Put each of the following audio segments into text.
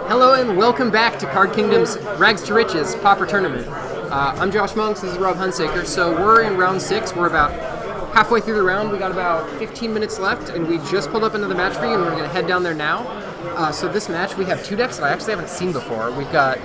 Hello and welcome back to Card Kingdom's Rags to Riches Pauper Tournament. I'm Josh Monks, this is Rob Hunsaker. So we're in round 6, we're about halfway through the round, we got about 15 minutes left, and we just pulled up into the match for you, and we're going to head down there now. So this match, we have two decks that I actually haven't seen before. We've got,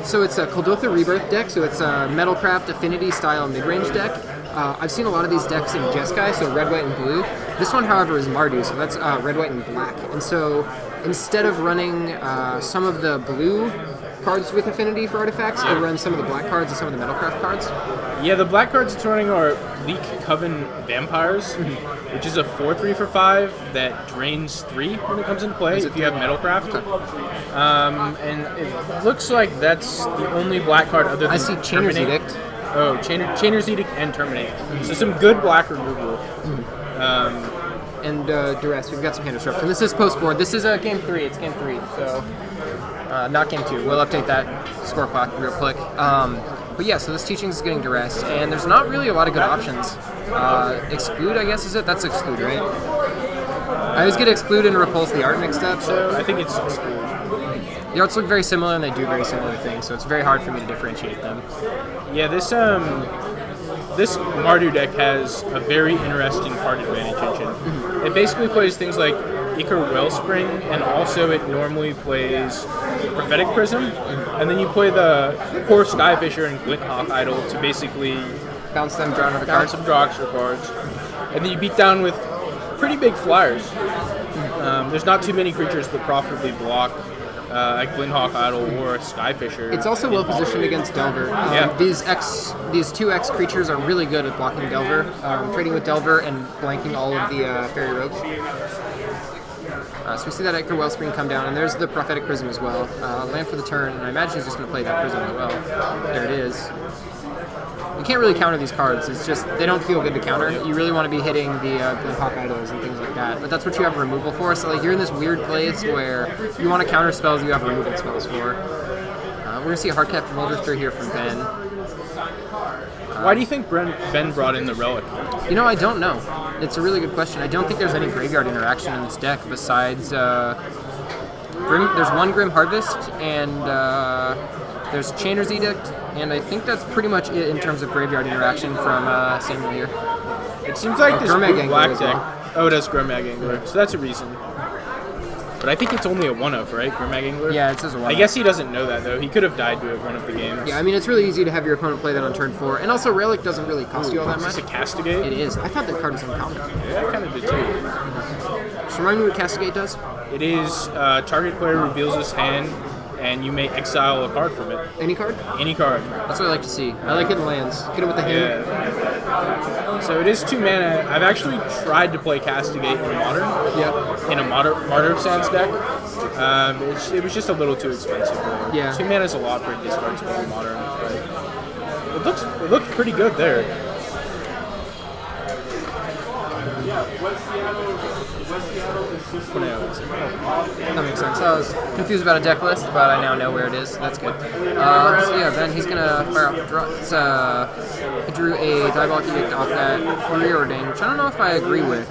so it's a Kuldotha Rebirth deck, so it's a Metalcraft Affinity style mid-range deck. I've seen a lot of these decks in Jeskai, so red, white, and blue. This one, however, is Mardu, so that's red, white, and black. And so instead of running some of the blue cards with affinity for artifacts, we'll run some of the black cards and some of the Metalcraft cards. Yeah, the black cards it's running are Leak Coven Vampires, which is a 4/3 for 5 that drains 3 when it comes into play if you have Metalcraft. Okay. And it looks like that's the only black card other than I see Chainer's Terminate. Edict. Oh, Chainer's Edict and Terminate. So some good black removal. And Duress, we've got some hand disruption. This is post-board. This is game 3. It's game 3, so not game 2. We'll update that score clock real quick. But yeah, so this teaching is getting Duress, and there's not really a lot of good options. Exclude, I guess, is it? That's Exclude, right? I always get Exclude and Repulse the art mixed up. So I think it's Exclude. The arts look very similar, and they do very similar things, so it's very hard for me to differentiate them. Yeah, this Mardu deck has a very interesting card advantage engine. It basically plays things like Ichor Wellspring, and also it normally plays Prophetic Prism, and then you play the Core Skyfisher and Glinthawk Idol to basically Bounce them, draw another bounce card. some draw extra cards, and then you beat down with pretty big flyers. There's not too many creatures that profitably block a Glinthawk Idol or a Skyfisher. It's also well positioned against Delver. These two X creatures are really good at blocking Delver, trading with Delver and blanking all of the Fairy Rogues. So we see that Ichor Wellspring come down, and there's the Prophetic Prism as well. Land for the turn, and I imagine he's just going to play that Prism as well. There it is. You can't really counter these cards. It's just, they don't feel good to counter. You really want to be hitting the Hawk Idols and things like that. But that's what you have removal for. So like you're in this weird place where you want to counter spells you have removal spells for. We're going to see a Hardcap Muldrifter here from Ben. Why do you think Ben brought in the Relic? You know, I don't know. It's a really good question. I don't think there's any graveyard interaction in this deck besides there's one Grim Harvest and there's Chainer's Edict, and I think that's pretty much it in terms of graveyard interaction from Samuel here. It seems like this Gurmag blue Angler black as deck. well. Oh, it does Gurmag Angler, so that's a reason. But I think it's only a 1-of, right? Gurmag Angler? Yeah, it says a 1. I guess he doesn't know that, though. He could have died to it one of the games. Yeah, I mean, it's really easy to have your opponent play that on turn 4, and also Relic doesn't really cost you all that Is much. this a Castigate? It is. I thought that card was uncommon. Yeah, I kind of did too. Just remind me what Castigate does? It is target player reveals his hand, and you may exile a card from it. Any card? Any card. That's what I like to see. I like hitting lands. Get it with the hand. Yeah. So it is 2 mana. I've actually tried to play Castigate in Modern. Yeah. In a Martyr of Sands deck. It was just a little too expensive. Though. Yeah. 2 mana is a lot for a discard spell in Modern. But it looks pretty good there. That makes sense. I was confused about a deck list, but I now know where it is. That's good. So yeah, then he's gonna fire off a draw. He drew a Diabolic Edict off that Preordain, which I don't know if I agree with.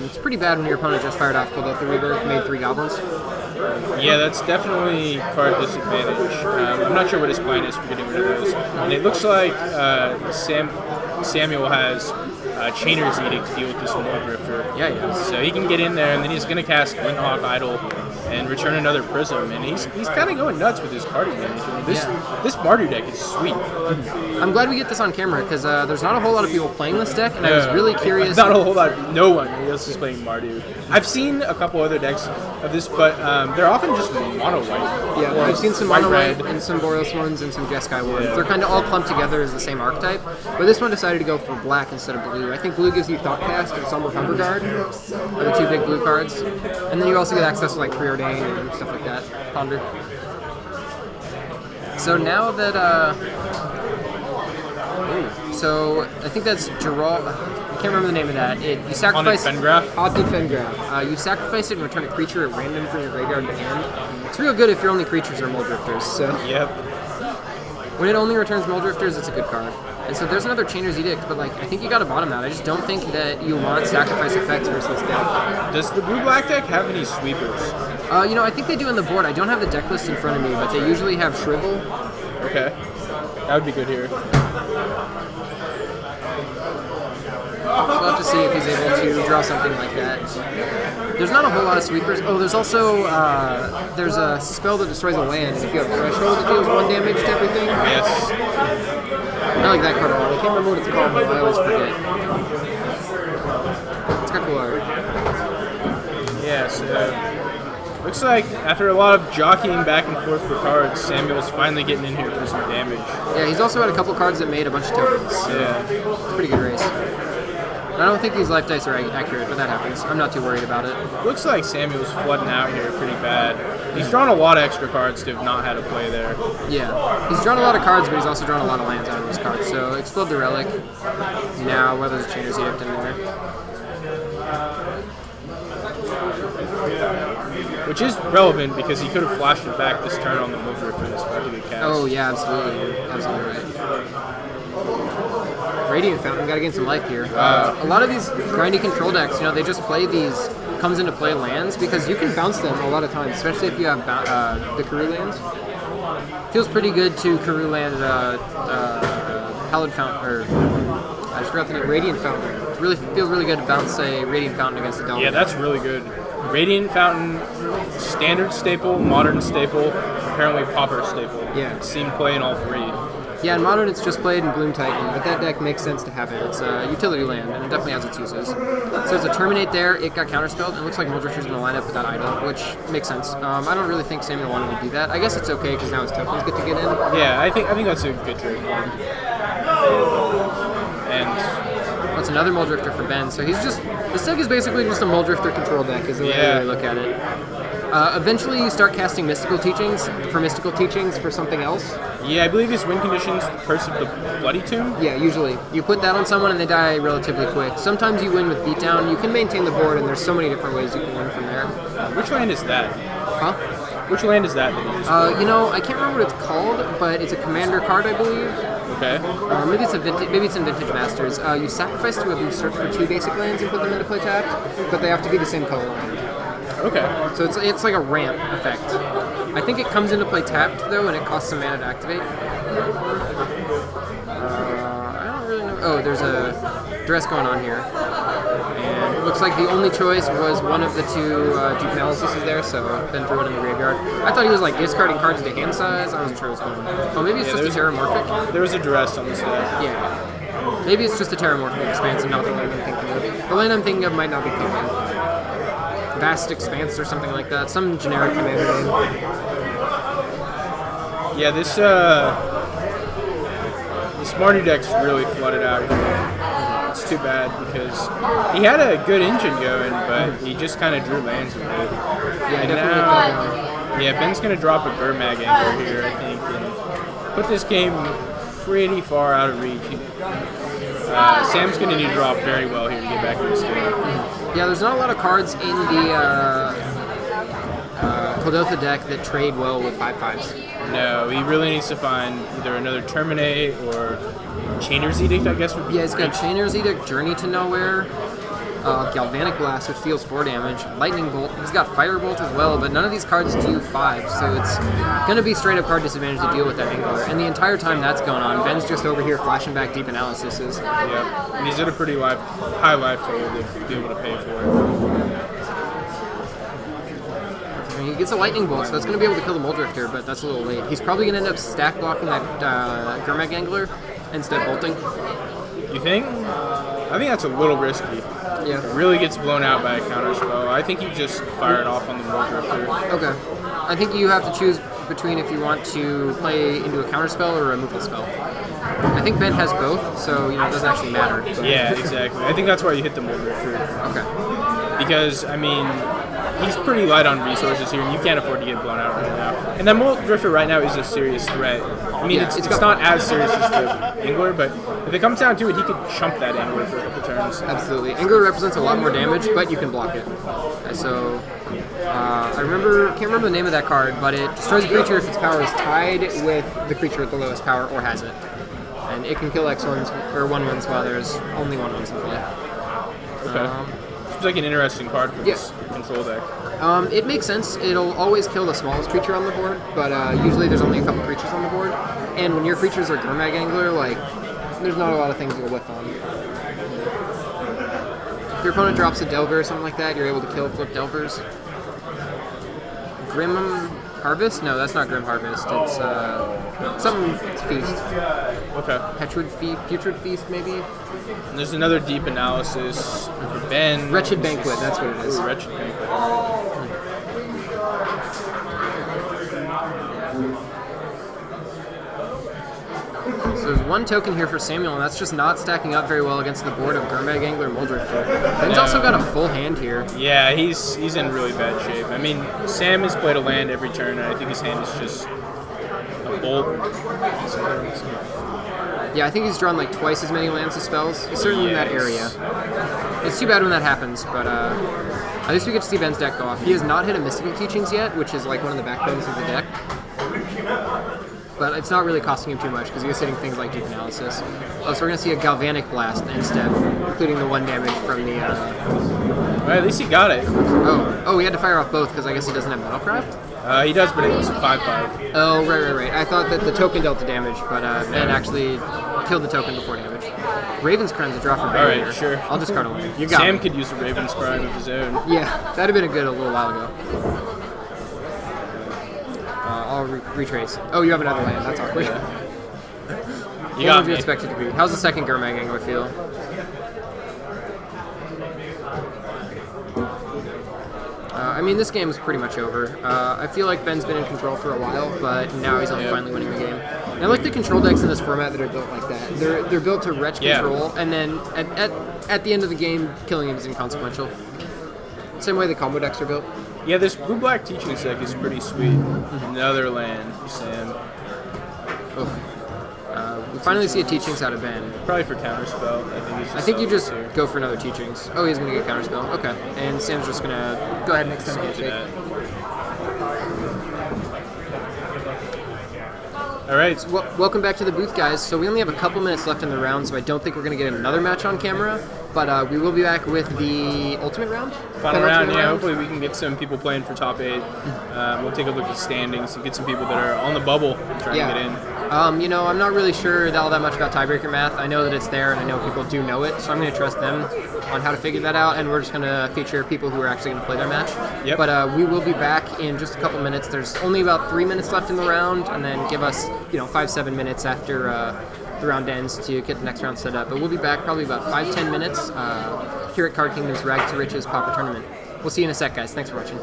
It's pretty bad when your opponent just fired off Kuldotha Rebirth, made 3 goblins. Yeah, that's definitely card disadvantage. I'm not sure what his plan is for getting rid of those. And it looks like Samuel has Chainer's Edict to deal with this Muldrifter. Yeah, he does. So he can get in there, and then he's going to cast Glinthawk Idol and return another Prism. And he's kind of going nuts with his card advantage. I mean, this Mardu deck is sweet. I'm glad we get this on camera, because there's not a whole lot of people playing this deck, and I was really curious. Not a whole lot. No one else is playing Mardu. I've seen a couple other decks of this, but they're often just mono white. Yeah, or I've seen some white mono white red. and some Boreas ones and some Jeskai ones. Yeah. They're kind of all clumped together as the same archetype, but this one decided to go for black instead of blue. I think blue gives you Thoughtcast and Somber Cover Guard, are the 2 big blue cards, and then you also get access to like Preordain and stuff like that. Ponder. So now that so I think that's Gerald. I can't remember the name of that. You sacrifice Haunted Fengraf. You sacrifice it and return a creature at random from your graveyard to hand. It's real good if your only creatures are Muldrifters. So Yep. when it only returns Muldrifters, it's a good card. And so there's another Chainer's Edict, but like I think you got to bottom out. I just don't think that you want sacrifice effects versus death. Does the blue-black deck have any sweepers? I think they do on the board. I don't have the deck list in front of me, but they usually have Shrivel. Okay. That would be good here. We'll have to see if he's able to draw something like that. There's not a whole lot of sweepers. Oh, there's also there's a spell that destroys a land. If you have Threshold, it deals 1 damage to everything. Yes. I like that card a lot. I can't remember what it's called, but I always forget. It's got cool art. Yeah, so looks like after a lot of jockeying back and forth for cards, Samuel's finally getting in here for some damage. Yeah, he's also had a couple cards that made a bunch of tokens. So Yeah. it's a pretty good race. I don't think these life dice are accurate, but that happens. I'm not too worried about it. Looks like Samuel's flooding out here pretty bad. He's drawn a lot of extra cards to have not had a play there. Yeah, he's drawn a lot of cards, but he's also drawn a lot of lands out of those cards. So Explode the Relic. Now, whether there's a Chainer's Edict in there. Which is relevant because he could have flashed it back this turn on the mover for this pretty good cast. Oh yeah, absolutely, absolutely right. Radiant Fountain, gotta gain some life here. A lot of these grindy control decks, they just play these comes into play lands because you can bounce them a lot of times, especially if you have the Karoo lands. Feels pretty good to Karoo land Hallowed Fountain, or I just forgot the name, Radiant Fountain. Really feels really good to bounce a Radiant Fountain against a Delver. Yeah, that's really good. Radiant Fountain, standard staple, modern staple, apparently Pauper staple. Yeah. Seen play in all three. Yeah, in Modern it's just played in Bloom Titan, but that deck makes sense to have it. It's a utility land, and it definitely has its uses. So there's a Terminate there, it got counterspelled. It looks like Muldrifter's going to line up with that idol, which makes sense. I don't really think Samuel wanted to do that. I guess it's okay, because now his tokens get to get in. Yeah, I think that's a good trade for him. And that's another Muldrifter for Ben, so he's just... This deck is basically just a Muldrifter control deck, is the way I really look at it. Eventually you start casting Mystical Teachings for something else. yeah, I believe his win condition's the Curse of the Bloody Tomb. Yeah, usually. You put that on someone and they die relatively quick. Sometimes you win with Beatdown. You can maintain the board, and there's so many different ways you can win from there. Which land is that? Huh? Which land is that you just played? I can't remember what it's called, but it's a commander card, I believe. Okay. Maybe it's in Vintage Masters. You sacrifice to a search for 2 basic lands and put them into play tapped, but they have to be the same color land. Okay. So it's like a ramp effect. I think it comes into play tapped though, and it costs some mana to activate. I don't really know. Oh, there's a dress going on here, and it looks like the only choice was one of the 2 Duke Analysis there, so Ben threw it in the graveyard. I thought he was like discarding cards to hand size. I wasn't sure what's going on. Oh, maybe it's just a Terramorphic. There was a duress on this deck. Yeah. Maybe it's just a Terramorphic Expanse and not the land I'm thinking of. The land I'm thinking of might not be coming. Vast Expanse or something like that. Some generic commander name. Yeah, this Mardu deck's really flooded out here. It's too bad because he had a good engine going, but he just kind of drew lands with it. Yeah, And definitely. yeah, Ben's going to drop a Gurmag Angler here, I think, and put this game pretty far out of reach. Sam's going to need to drop very well here to get back in this game. Yeah, there's not a lot of cards in the Kodotha deck that trade well with 5/5s. No, he really needs to find either another Terminate or Chainer's Edict, I guess would be Yeah, he's got great. Chainer's Edict, Journey to Nowhere, Galvanic Blast, which deals 4 damage, Lightning Bolt. He's got Firebolt as well, but none of these cards do 5, so it's going to be straight up card disadvantage to deal with that Angler. And the entire time that's going on, Ben's just over here flashing back Deep Analyses. Yeah, and he's at a pretty high life total to be able to pay for it. He gets a Lightning Bolt, so that's going to be able to kill the Muldrifter, but that's a little late. He's probably going to end up stack blocking that Gurmag Angler instead bolting. You think? I think that's a little risky. Yeah. It really gets blown out by a counterspell. I think you just fire it off on the Muldrifter. Okay. I think you have to choose between if you want to play into a counterspell or a removal spell. I think Ben has both, so it doesn't actually matter. But... Yeah, exactly. I think that's why you hit the Muldrifter. Okay. Because, I mean, he's pretty light on resources here, and you can't afford to get blown out right now. And that Muldrifter right now is a serious threat. I mean, Yeah, it's got- not as serious as the Angler, but if it comes down to it, he could chump that Angler for a couple turns. Absolutely. Angler represents a lot more damage, but you can block it. So, can't remember the name of that card, but it destroys a creature if its power is tied with the creature at the lowest power or has it. And it can kill X1s or 1/1s while there's only 1/1s in play. Okay. seems like an interesting card for this control deck. It makes sense. It'll always kill the smallest creature on the board, but usually there's only a couple creatures on the board. And when your creatures are Gurmag Angler, like, there's not a lot of things to go with on. If your opponent drops a Delver or something like that, you're able to kill flip Delvers. Grim Harvest? No, that's not Grim Harvest. It's something. It's Feast. Okay. Putrid Feast, maybe. And there's another deep analysis for Ben. Wretched Banquet. That's what it is. Ooh, Wretched Banquet. So there's one token here for Samuel, and that's just not stacking up very well against the board of Gurmag Angler Muldrifter. Ben's also got a full hand here. Yeah, he's in really bad shape. I mean, Sam has played a land every turn, and I think his hand is just a bolt. Yeah, I think he's drawn like twice as many lands as spells. He's certainly in that area. It's too bad when that happens, but at least we get to see Ben's deck go off. He has not hit a Mystical Teachings yet, which is like one of the backbones of the deck. But it's not really costing him too much because he was hitting things like Deep Analysis. Oh, so we're going to see a Galvanic Blast instead, including the 1 damage from the... Well, at least he got it. Oh, he had to fire off both because I guess he doesn't have Metalcraft? He does, but it was a 5/5. Oh, right. I thought that the token dealt the damage, but Ben actually killed the token before damage. Raven's Crime's a draw for Ben. Alright, sure. I'll discard a land. You got Sam me. could use a Raven's Crime of his own. Yeah, that'd have been a little while ago. I'll retrace. Oh, you have another land. That's awkward. You got me. You expect it to be. How's the second Gurmag Angler feel? I mean, this game is pretty much over. I feel like Ben's been in control for a while, but now he's finally winning the game. And I like the control decks in this format that are built like that. They're built to retch control, and then at the end of the game, killing him is inconsequential. Same way the combo decks are built. Yeah, this blue-black teaching deck is pretty sweet. Another land for Sam. We finally see a Teachings out of Ben. Probably for Counterspell. I think you just go for another Teachings. Oh, he's going to get Counterspell. Okay. And Sam's just going to go ahead and extend Handshake. All right. Welcome back to the booth, guys. So we only have a couple minutes left in the round, so I don't think we're going to get another match on camera. But we will be back with the ultimate round. Final round, yeah. Hopefully we can get some people playing for top 8. We'll take a look at standings and get some people that are on the bubble trying to get in. You know, I'm not really sure all that much about tiebreaker math. I know that it's there, and I know people do know it, so I'm going to trust them on how to figure that out, and we're just going to feature people who are actually going to play their match. Yep. But we will be back in just a couple minutes. There's only about 3 minutes left in the round, and then give us, 5-7 minutes after the round ends to get the next round set up. But we'll be back probably about 5-10 minutes here at Card Kingdom's Rags to Riches Pauper Tournament. We'll see you in a sec, guys. Thanks for watching.